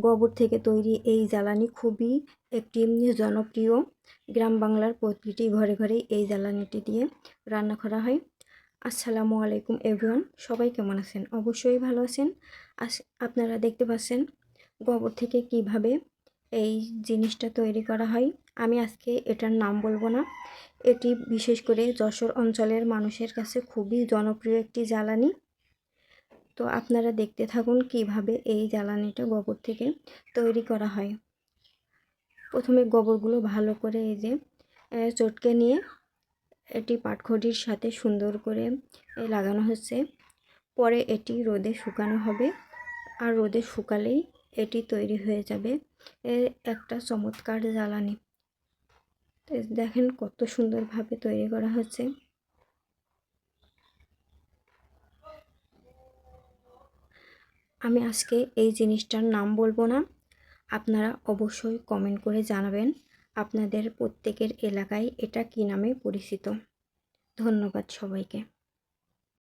গোবর থেকে তৈরি এই জ্বালানি খুবই একটি জনপ্রিয়। গ্রাম বাংলার প্রতিটি ঘরে ঘরে এই জ্বালানিটি দিয়ে রান্না করা হয়। আসসালামু আলাইকুম এভরিওয়ান, সবাই কেমন আছেন? অবশ্যই ভালো আছেন। আপনারা দেখতে পাচ্ছেন গোবর থেকে কিভাবে এই জিনিসটা তৈরি করা হয়। আমি আজকে এটার নাম বলবো না। এটি বিশেষ করে যশোর অঞ্চলের মানুষের কাছে খুবই জনপ্রিয় একটি জ্বালানি। তো আপনারা দেখতে থাকুন কিভাবে এই জ্বালানিটা গোবর থেকে তৈরি করা হয়। প্রথমে গোবরগুলো ভালো করে এই যে চটকে নিয়ে এটি পাটখড়ির সাথে সুন্দর করে লাগানো হচ্ছে। পরে এটি রোদে শুকানো হবে, আর রোদে শুকালেই এটি তৈরি হয়ে যাবে একটা চমৎকার জ্বালানি। দেখেন কত সুন্দরভাবে তৈরি করা হচ্ছে। আমি আজকে এই জিনিসটার নাম বলবো না, আপনারা অবশ্যই কমেন্ট করে জানাবেন আপনাদের প্রত্যেকের এলাকায় এটা কী নামে পরিচিত। ধন্যবাদ সবাইকে।